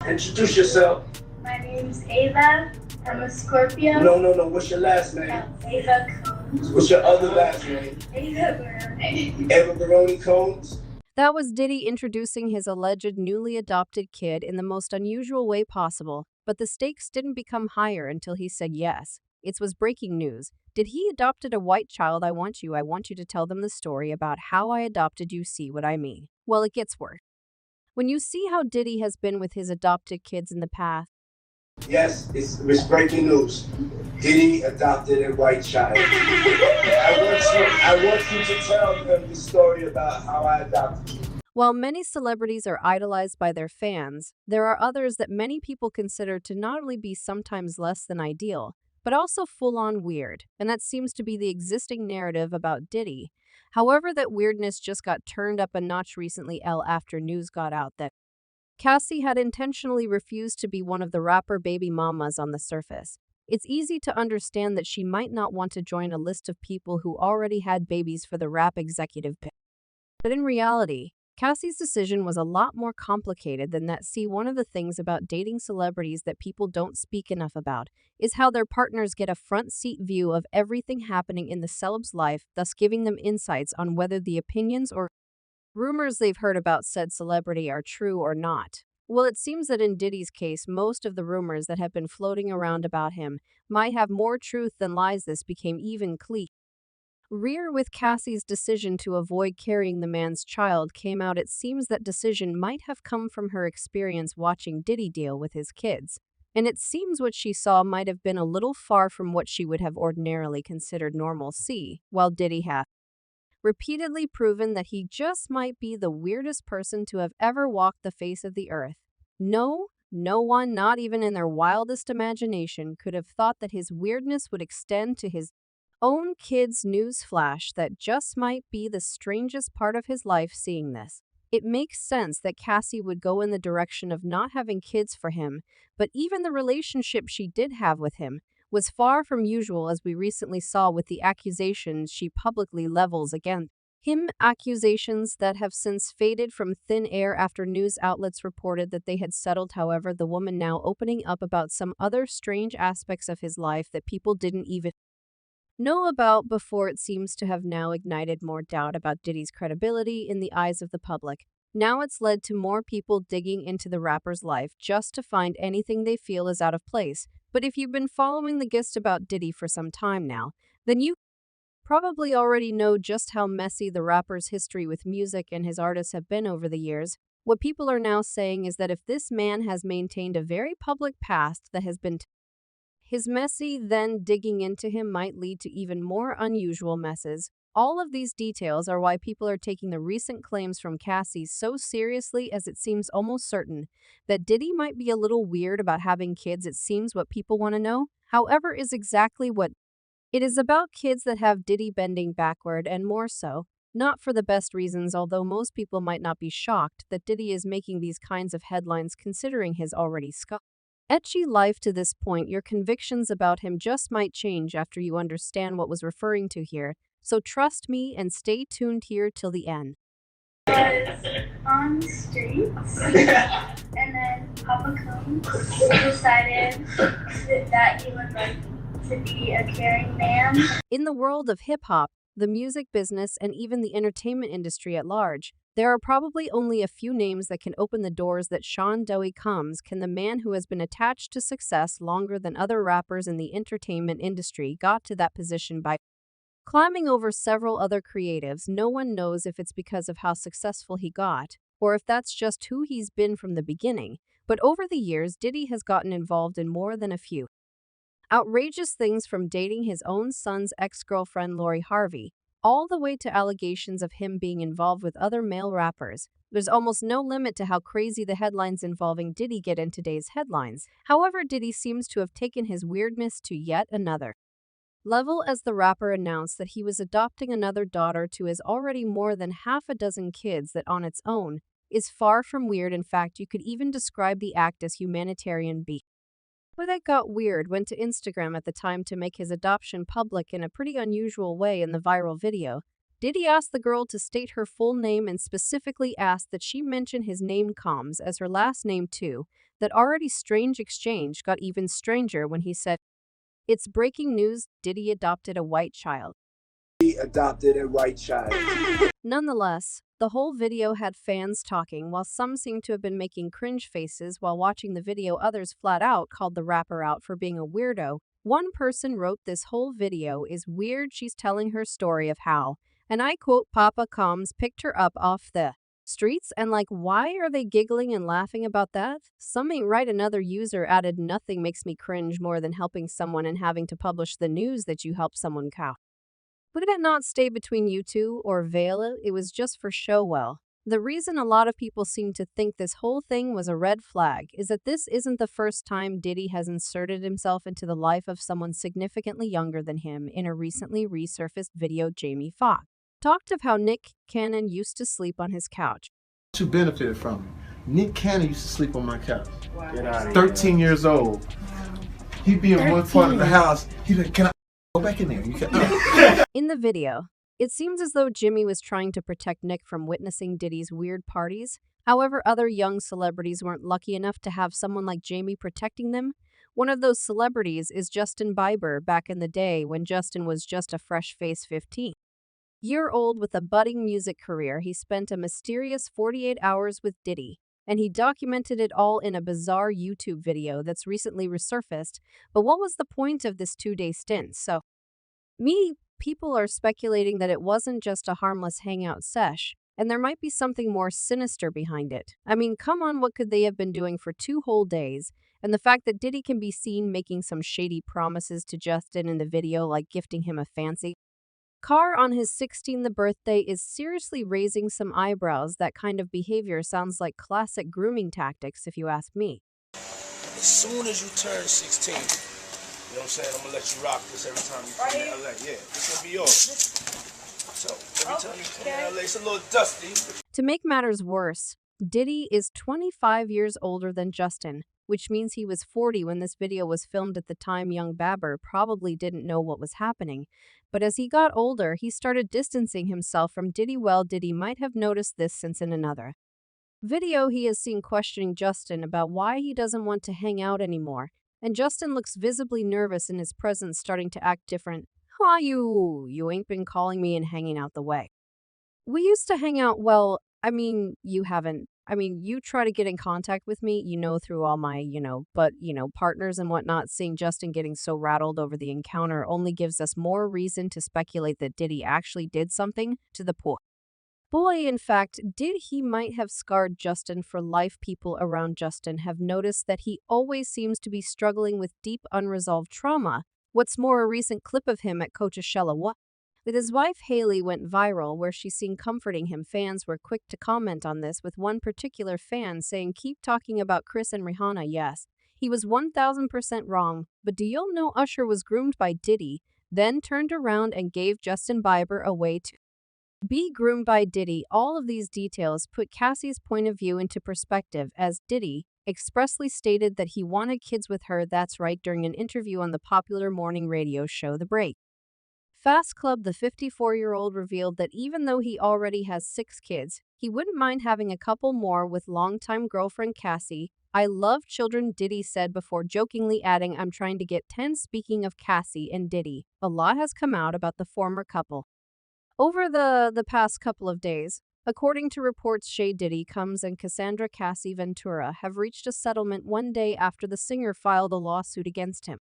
Introduce yourself. My name's Ava. I'm a Scorpio. No. What's your last name? Ava Combs. What's your other last name? Ava Barone. Eva Barone Combs. That was Diddy introducing his alleged newly adopted kid in the most unusual way possible, but the stakes didn't become higher until he said yes. It was breaking news. Did he adopted a white child? I want you to tell them the story about how I adopted you. See what I mean? Well, it gets worse. When you see how Diddy has been with his adopted kids in the past. Yes, it's breaking news. Diddy adopted a white child. I want you to tell them the story about how I adopted you. While many celebrities are idolized by their fans, there are others that many people consider to not only be sometimes less than ideal, but also full-on weird, and that seems to be the existing narrative about Diddy. However, that weirdness just got turned up a notch recently after news got out that Cassie had intentionally refused to be one of the rapper baby mamas on the surface. It's easy to understand that she might not want to join a list of people who already had babies for the rap executive. But in reality, Cassie's decision was a lot more complicated than that. See, one of the things about dating celebrities that people don't speak enough about is how their partners get a front seat view of everything happening in the celeb's life, thus giving them insights on whether the opinions or rumors they've heard about said celebrity are true or not. Well, it seems that in Diddy's case, most of the rumors that have been floating around about him might have more truth than lies. This became even clear with Cassie's decision to avoid carrying the man's child came out. It seems that decision might have come from her experience watching Diddy deal with his kids. And it seems what she saw might have been a little far from what she would have ordinarily considered normal. See, while Diddy has repeatedly proven that he just might be the weirdest person to have ever walked the face of the earth. No one, not even in their wildest imagination, could have thought that his weirdness would extend to his own kids. Newsflash, that just might be the strangest part of his life. Seeing this, it makes sense that Cassie would go in the direction of not having kids for him, but even the relationship she did have with him was far from usual, as we recently saw with the accusations she publicly levels against him, accusations that have since faded from thin air after news outlets reported that they had settled. However, the woman now opening up about some other strange aspects of his life that people didn't even know about before. It seems to have now ignited more doubt about Diddy's credibility in the eyes of the public. Now it's led to more people digging into the rapper's life just to find anything they feel is out of place. But if you've been following the gist about Diddy for some time now, then you probably already know just how messy the rapper's history with music and his artists have been over the years. What people are now saying is that if this man has maintained a very public past that has been his messy, then digging into him might lead to even more unusual messes. All of these details are why people are taking the recent claims from Cassie so seriously, as it seems almost certain that Diddy might be a little weird about having kids. It seems what people want to know, however, is exactly what it is about kids that have Diddy bending backward, and more so, not for the best reasons, although most people might not be shocked that Diddy is making these kinds of headlines considering his already sketchy life to this point. Your convictions about him just might change after you understand what was referring to here. So trust me and stay tuned here till the end. I was on the streets, and then Papa Combs decided that he would like to be a caring man. In the world of hip-hop, the music business, and even the entertainment industry at large, there are probably only a few names that can open the doors that Sean Diddy Combs can. The man who has been attached to success longer than other rappers in the entertainment industry got to that position by climbing over several other creatives. No one knows if it's because of how successful he got, or if that's just who he's been from the beginning. But over the years, Diddy has gotten involved in more than a few outrageous things, from dating his own son's ex-girlfriend Lori Harvey, all the way to allegations of him being involved with other male rappers. There's almost no limit to how crazy the headlines involving Diddy get in today's headlines. However, Diddy seems to have taken his weirdness to yet another level, as the rapper announced that he was adopting another daughter to his already more than half a dozen kids. That on its own is far from weird. In fact, you could even describe the act as humanitarian. But that got weird went to Instagram at the time to make his adoption public in a pretty unusual way. In the viral video, Diddy asked the girl to state her full name and specifically asked that she mention his name Combs as her last name too. That already strange exchange got even stranger when he said, "It's breaking news, Diddy adopted a white child." He adopted a white child. Nonetheless, the whole video had fans talking, while some seemed to have been making cringe faces while watching the video. Others flat out called the rapper out for being a weirdo. One person wrote, "This whole video is weird. She's telling her story of how," and I quote, "Papa Combs picked her up off the streets," and like, why are they giggling and laughing about that? Some ain't right. Another user added, "Nothing makes me cringe more than helping someone and having to publish the news that you helped someone cow. Would it not stay between you two or veil it? It was just for show." Well, the reason a lot of people seem to think this whole thing was a red flag is that this isn't the first time Diddy has inserted himself into the life of someone significantly younger than him. In a recently resurfaced video, Jamie Foxx talked of how Nick Cannon used to sleep on his couch. Who benefited from it? Nick Cannon used to sleep on my couch. Get out of here. 13 years old. He'd be in one part of the house. He'd be like, "Can I go back in there?" You can. In the video, it seems as though Jimmy was trying to protect Nick from witnessing Diddy's weird parties. However, other young celebrities weren't lucky enough to have someone like Jamie protecting them. One of those celebrities is Justin Bieber. Back in the day when Justin was just a fresh-faced 15-year-old with a budding music career, he spent a mysterious 48 hours with Diddy, and he documented it all in a bizarre YouTube video that's recently resurfaced. But what was the point of this 2-day stint? So, people are speculating that it wasn't just a harmless hangout sesh, and there might be something more sinister behind it. I mean, come on, what could they have been doing for 2 whole days? And the fact that Diddy can be seen making some shady promises to Justin in the video, like gifting him a fancy car on his 16th birthday, is seriously raising some eyebrows. That kind of behavior sounds like classic grooming tactics, if you ask me. As soon as you turn 16, you know what I'm saying? I'm gonna let you rock this every time you come to LA. Yeah, this gonna be yours. So every time you come to LA, it's a little dusty. To make matters worse, Diddy is 25 years older than Justin, which means he was 40 when this video was filmed. At the time, young Bieber probably didn't know what was happening. But as he got older, he started distancing himself from Diddy. Well, Diddy might have noticed this since in another video he is seen questioning Justin about why he doesn't want to hang out anymore. And Justin looks visibly nervous in his presence, starting to act different. "Huh, you ain't been calling me and hanging out the way we used to hang out." Well, I mean, you haven't. I mean, you try to get in contact with me, through all my, partners and whatnot. Seeing Justin getting so rattled over the encounter only gives us more reason to speculate that Diddy actually did something to the poor boy. In fact, he might have scarred Justin for life. People around Justin have noticed that he always seems to be struggling with deep unresolved trauma. What's more, a recent clip of him at Coachella with his wife Haley went viral, where she's seen comforting him. Fans were quick to comment on this, with one particular fan saying, "Keep talking about Chris and Rihanna." Yes, he was 1000% wrong, but do y'all know Usher was groomed by Diddy, then turned around and gave Justin Bieber away to be groomed by Diddy? All of these details put Cassie's point of view into perspective, as Diddy expressly stated that he wanted kids with her. That's right, during an interview on the popular morning radio show The Break Fast Club, the 54-year-old revealed that even though he already has 6 kids, he wouldn't mind having a couple more with longtime girlfriend Cassie. "I love children," Diddy said before jokingly adding, "I'm trying to get 10. Speaking of Cassie and Diddy, a lot has come out about the former couple over the past couple of days. According to reports, Shay Diddy Combs and Cassandra Cassie Ventura have reached a settlement one day after the singer filed a lawsuit against him.